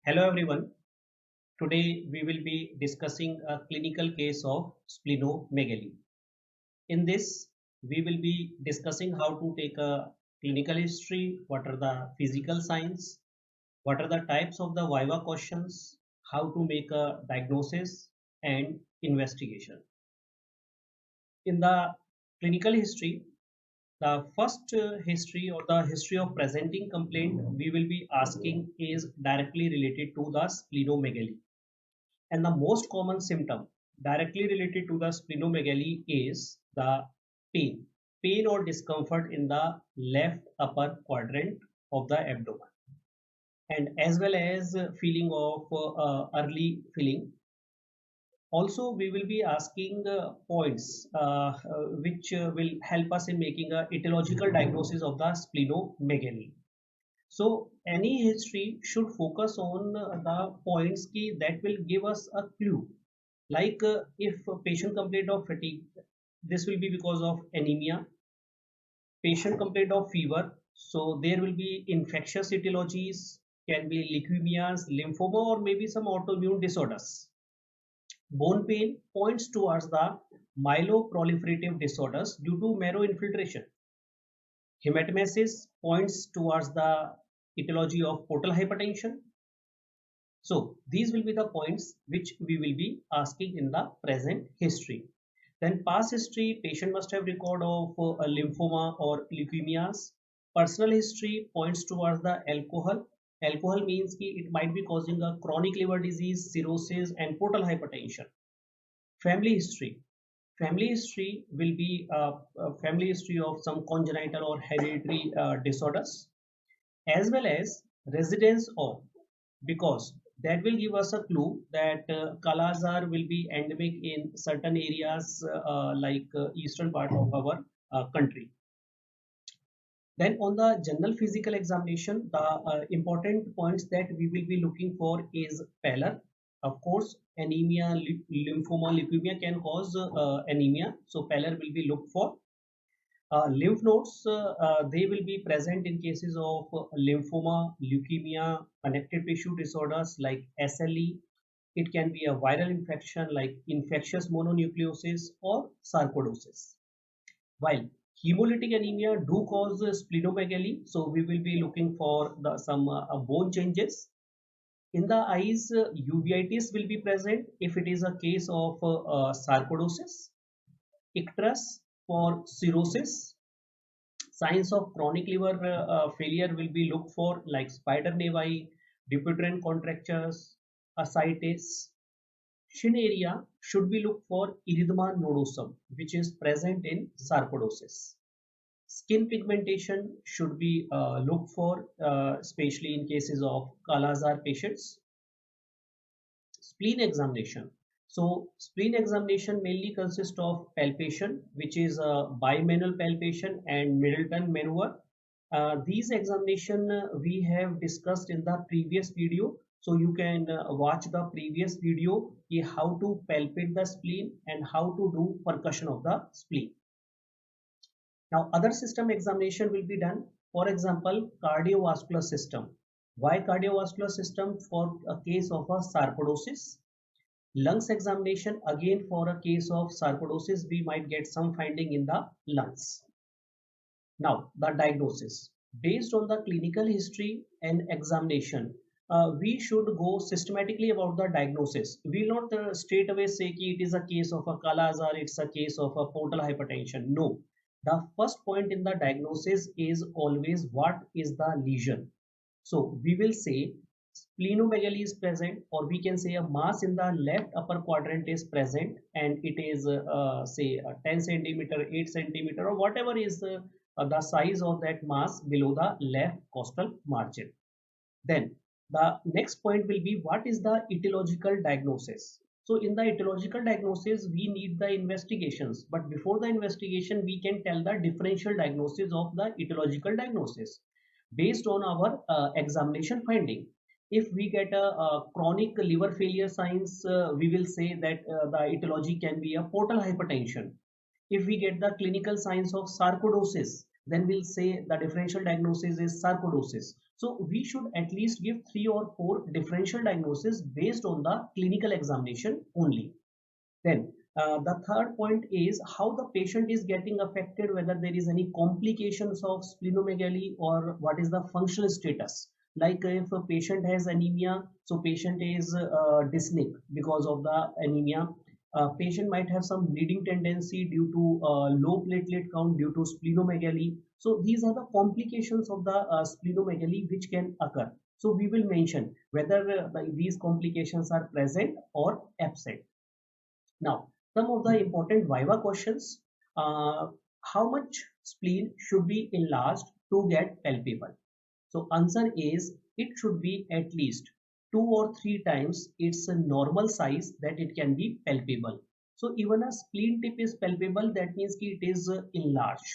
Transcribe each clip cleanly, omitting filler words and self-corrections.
Hello everyone. Today we will be discussing a clinical case of splenomegaly. In this, we will be discussing how to take a clinical history, what are the physical signs, what are the types of the Viva questions, how to make a diagnosis and investigation. In the clinical history, the first history or the history of presenting complaint we will be asking is directly related to the splenomegaly. And the most common symptom directly related to the splenomegaly is the pain or discomfort in the left upper quadrant of the abdomen, and as well as feeling of early feeling. Also, we will be asking points which will help us in making a etiological diagnosis of the splenomegaly. So any history should focus on the points key that will give us a clue. Like if a patient complaint of fatigue, this will be because of anemia. Patient complaint of fever, so there will be infectious etiologies, can be leukemias, lymphoma, or maybe some autoimmune disorders. Bone pain points towards the myeloproliferative disorders due to marrow infiltration. Hematemesis points towards the etiology of portal hypertension. So these will be the points which we will be asking in the present history. Then past history, patient must have record of a lymphoma or leukemias. Personal history points towards the alcohol. Alcohol means कि it might be causing a chronic liver disease, cirrhosis and portal hypertension. Family history. Family history will be a family history of some congenital or hereditary disorders, as well as residence of, because that will give us a clue that Kala-Azar will be endemic in certain areas like eastern part of our country. Then on the general physical examination, the important points that we will be looking for is pallor. Of course, anemia, lymphoma, leukemia can cause anemia, so pallor will be looked for. Lymph nodes, they will be present in cases of lymphoma, leukemia, connective tissue disorders like SLE. It can be a viral infection like infectious mononucleosis or sarcoidosis. While hemolytic anemia do cause splenomegaly, so we will be looking for some bone changes. In the eyes, uveitis will be present if it is a case of sarcoidosis. Icterus for cirrhosis. Signs of chronic liver failure will be looked for like spider nevi, Dupuytren contractures, ascites. Shin area should be looked for erythema nodosum, which is present in sarcoidosis. Skin pigmentation should be looked for, especially in cases of Kala-Azar patients. Spleen examination. So spleen examination mainly consists of palpation, which is a bimanual palpation and Middleton maneuver. These examination we have discussed in the previous video. So you can watch the previous video how to palpate the spleen and how to do percussion of the spleen. Now other system examination will be done. For example, cardiovascular system. Why cardiovascular system? For a case of a sarcoidosis. Lungs examination, again for a case of sarcoidosis we might get some finding in the lungs. Now the diagnosis. Based on the clinical history and examination, we should go systematically about the diagnosis. We will not straight away say कि it is a case of a Kala-Azar, it's a case of a portal hypertension. No. The first point in the diagnosis is always what is the lesion. So we will say splenomegaly is present, or we can say a mass in the left upper quadrant is present and it is say 10 centimeter, 8 centimeter, or whatever is the size of that mass below the left costal margin. Then the next point will be what is the etiological diagnosis. So in the etiological diagnosis we need the investigations, but before the investigation we can tell the differential diagnosis of the etiological diagnosis based on our examination finding. If we get a chronic liver failure signs, we will say that the etiology can be a portal hypertension. If we get the clinical signs of sarcoidosis, then we'll say the differential diagnosis is sarcoidosis. So we should at least give 3 or 4 differential diagnoses based on the clinical examination only. Then the third point is how the patient is getting affected, whether there is any complications of splenomegaly or what is the functional status. Like if a patient has anemia, so patient is dyspneic because of the anemia. Patient might have some bleeding tendency due to low platelet count due to splenomegaly. So these are the complications of the splenomegaly which can occur. So we will mention whether these complications are present or absent. Now, some of the important Viva questions. How much spleen should be enlarged to get palpable? So answer is it should be at least 2 or 3 times its normal size that it can be palpable. So even a spleen tip is palpable, that means it is enlarged.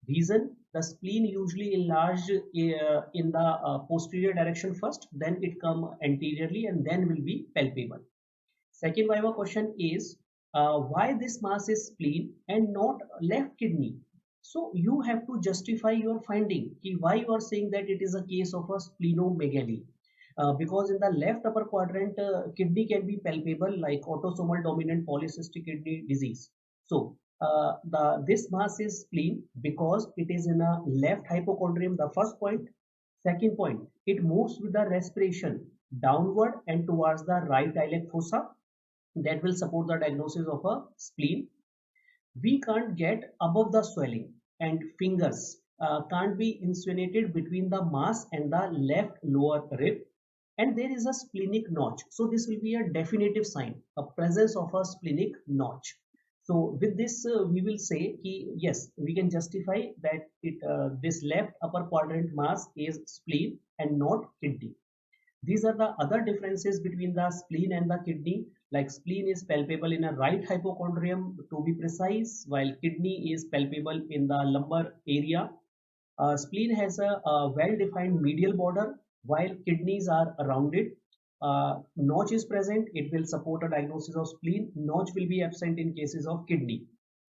Reason, the spleen usually enlarged in the posterior direction first, then it come anteriorly and then will be palpable. Second Viva question is why this mass is spleen and not left kidney? So you have to justify your finding. Why you are saying that it is a case of a splenomegaly? Because in the left upper quadrant, kidney can be palpable like autosomal dominant polycystic kidney disease. So this mass is spleen because it is in a left hypochondrium, the first point. Second point, it moves with the respiration downward and towards the right iliac fossa. That will support the diagnosis of a spleen. We can't get above the swelling and fingers can't be insinuated between the mass and the left lower rib, and there is a splenic notch. So this will be a definitive sign, a presence of a splenic notch. So with this we will say yes, we can justify that this left upper quadrant mass is spleen and not kidney. These are the other differences between the spleen and the kidney. Like spleen is palpable in a right hypochondrium to be precise, while kidney is palpable in the lumbar area. Spleen has a well-defined medial border, while kidneys are rounded. Notch is present, it will support a diagnosis of spleen. Notch will be absent in cases of kidney.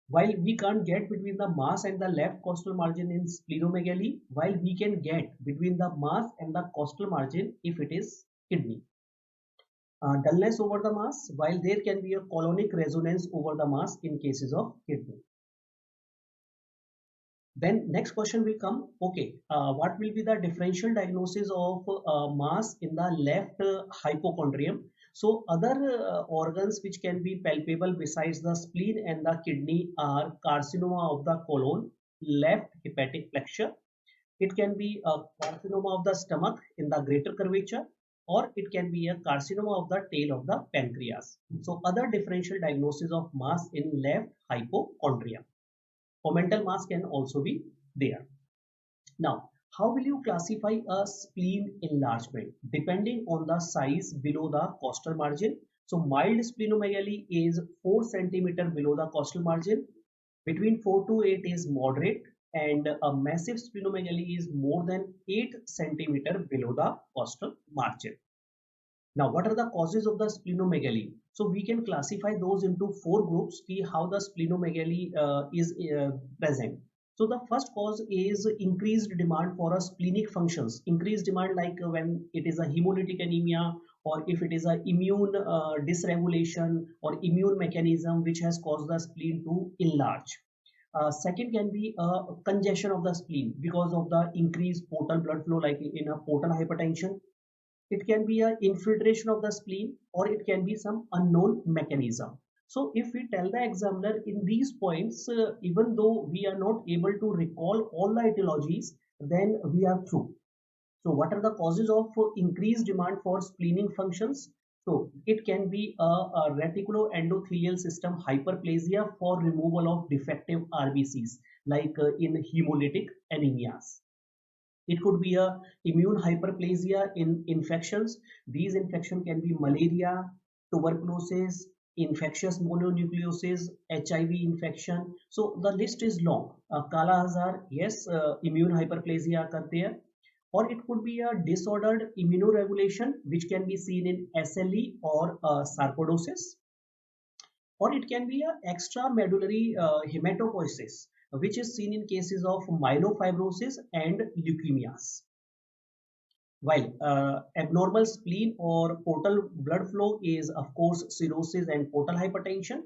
While we can't get between the mass and the left costal margin in splenomegaly, while we can get between the mass and the costal margin if it is kidney. Dullness over the mass, while there can be a colonic resonance over the mass in cases of kidney. Then next question will come, okay, what will be the differential diagnosis of mass in the left hypochondrium? So other organs which can be palpable besides the spleen and the kidney are carcinoma of the colon, left hepatic flexure. It can be a carcinoma of the stomach in the greater curvature, or it can be a carcinoma of the tail of the pancreas. So other differential diagnosis of mass in left hypochondrium. Fomental mass can also be there. Now, how will you classify a spleen enlargement? Depending on the size below the costal margin. So mild splenomegaly is 4 cm below the costal margin. Between 4 to 8 is moderate, and a massive splenomegaly is more than 8 cm below the costal margin. Now, what are the causes of the splenomegaly? So we can classify those into 4 groups, see how the splenomegaly is present. So the first cause is increased demand for a splenic functions. Increased demand like when it is a hemolytic anemia, or if it is a immune dysregulation or immune mechanism which has caused the spleen to enlarge. Second can be a congestion of the spleen because of the increased portal blood flow, like in a portal hypertension. It can be an infiltration of the spleen, or it can be some unknown mechanism. So if we tell the examiner in these points, even though we are not able to recall all the etiologies, then we are through. So what are the causes of increased demand for splenic functions? So it can be a reticuloendothelial system hyperplasia for removal of defective RBCs, like in hemolytic anemias. It could be a immune hyperplasia in infections. These infections can be malaria, tuberculosis, infectious mononucleosis, HIV infection. So the list is long. Kala Azar, yes, immune hyperplasia occur there. Or it could be a disordered immunoregulation which can be seen in SLE or sarcoidosis. Or it can be a extramedullary hematopoiesis. which is seen in cases of myelofibrosis and leukemias. While abnormal spleen or portal blood flow is, of course, cirrhosis and portal hypertension.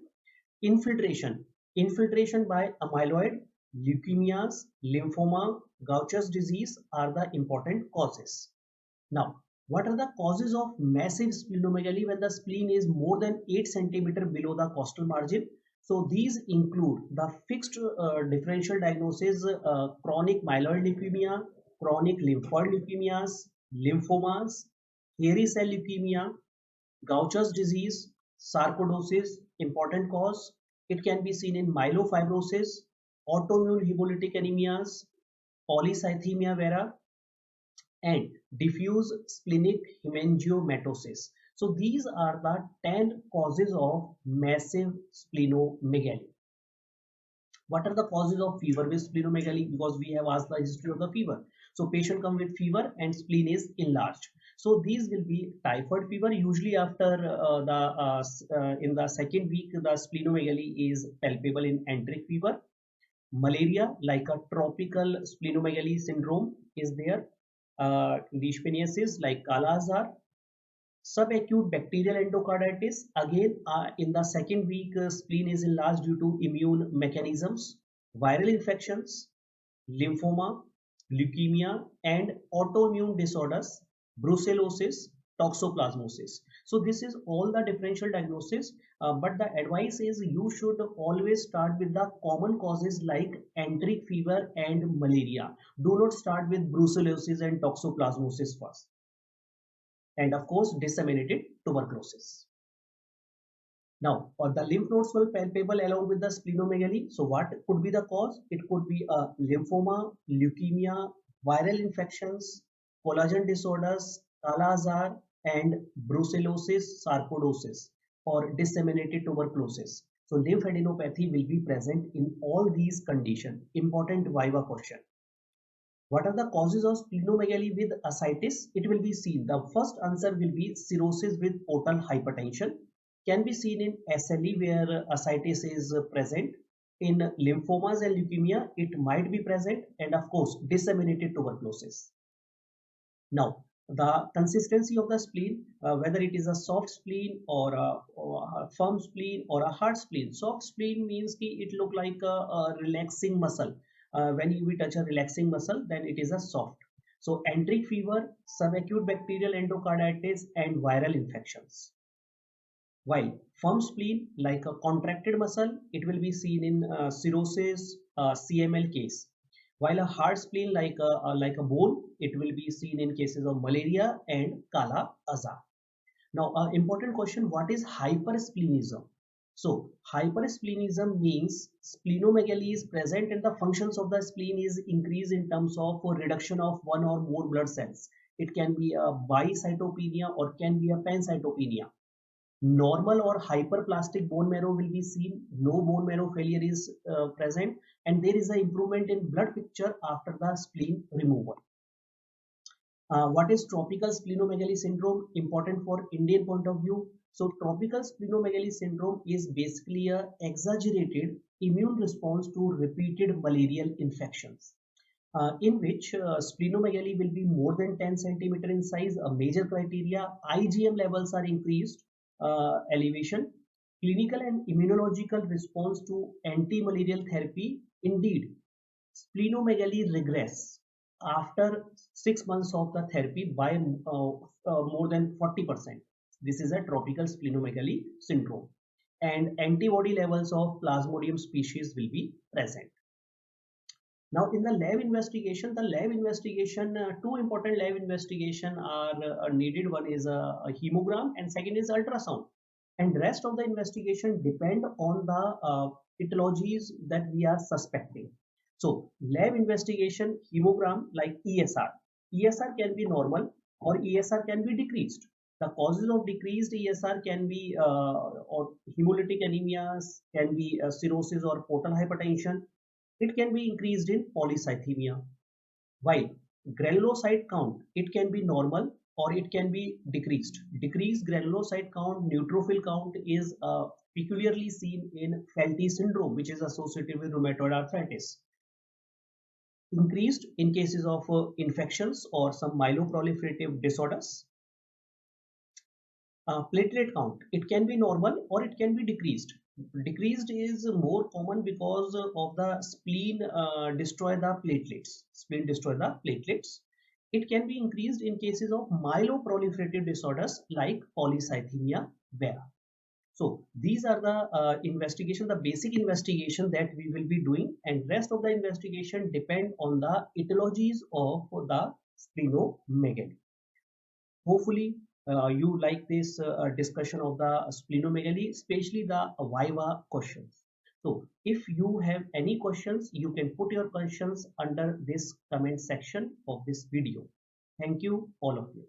Infiltration by amyloid, leukemias, lymphoma, Gaucher's disease are the important causes. Now, what are the causes of massive splenomegaly when the spleen is more than 8 centimeter below the costal margin? So these include the fixed differential diagnosis, chronic myeloid leukemia, chronic lymphoid leukemias, lymphomas, hairy cell leukemia, Gaucher's disease, sarcoidosis, important cause. It can be seen in myelofibrosis, autoimmune hemolytic anemias, polycythemia vera, and diffuse splenic hemangiomatosis. So these are the 10 causes of massive splenomegaly. What are the causes of fever with splenomegaly? Because we have asked the history of the fever. So patient come with fever and spleen is enlarged. So these will be typhoid fever. Usually after in the second week, the splenomegaly is palpable in enteric fever. Malaria, like a tropical splenomegaly syndrome, is there. Leishmaniasis, like Kala Azar. Subacute bacterial endocarditis, again in the second week, spleen is enlarged due to immune mechanisms. Viral infections, lymphoma, leukemia, and autoimmune disorders, brucellosis, toxoplasmosis. So this is all the differential diagnosis, but the advice is you should always start with the common causes like enteric fever and malaria. Do not start with brucellosis and toxoplasmosis first. And of course, disseminated tuberculosis. Now, the lymph nodes were palpable along with the splenomegaly. So what could be the cause? It could be a lymphoma, leukemia, viral infections, collagen disorders, Kala Azar, and brucellosis, sarcoidosis, or disseminated tuberculosis. So lymphadenopathy will be present in all these conditions. Important Viva question. What are the causes of splenomegaly with ascites? It will be seen. The first answer will be cirrhosis with portal hypertension. Can be seen in SLE where ascites is present. In lymphomas and leukemia, it might be present, and of course, disseminated tuberculosis. Now, the consistency of the spleen, whether it is a soft spleen or a firm spleen or a hard spleen. Soft spleen means that it look like a relaxing muscle. When we touch a relaxing muscle, then it is a soft. So enteric fever, subacute bacterial endocarditis, and viral infections. While firm spleen, like a contracted muscle, it will be seen in cirrhosis, CML case. While a hard spleen, like a bone, it will be seen in cases of malaria and Kala Azar. Now, important question: what is hypersplenism? So, hypersplenism means splenomegaly is present and the functions of the spleen is increased in terms of reduction of one or more blood cells. It can be a bicytopenia or can be a pancytopenia. Normal or hyperplastic bone marrow will be seen. No bone marrow failure is present, and there is an improvement in blood picture after the spleen removal. What is tropical splenomegaly syndrome? Important for Indian point of view. So tropical splenomegaly syndrome is basically a exaggerated immune response to repeated malarial infections, in which splenomegaly will be more than 10 centimeter in size. A major criteria: IgM levels are increased, elevation, clinical and immunological response to anti-malarial therapy. Indeed, splenomegaly regress after 6 months of the therapy by more than 40%. This is a tropical splenomegaly syndrome, and antibody levels of Plasmodium species will be present. Now, in the lab investigation, two important lab investigation are needed. One is a hemogram and second is ultrasound. And rest of the investigation depend on the etiologies that we are suspecting. So, lab investigation, hemogram like ESR. ESR can be normal or ESR can be decreased. The causes of decreased ESR can be or hemolytic anemias, can be cirrhosis or portal hypertension. It can be increased in polycythemia. While granulocyte count, it can be normal or it can be decreased. Decreased granulocyte count, neutrophil count is peculiarly seen in Felty syndrome, which is associated with rheumatoid arthritis. Increased in cases of infections or some myeloproliferative disorders. Platelet count, it can be normal or it can be decreased. Decreased is more common because of the spleen destroy the platelets. Spleen destroy the platelets. It can be increased in cases of myeloproliferative disorders like polycythemia vera. So these are the investigation, the basic investigation that we will be doing, and rest of the investigation depend on the etiologies of the splenomegaly. Hopefully, you like this discussion of the splenomegaly, especially the Viva questions. So if you have any questions, you can put your questions under this comment section of this video. Thank you, all of you.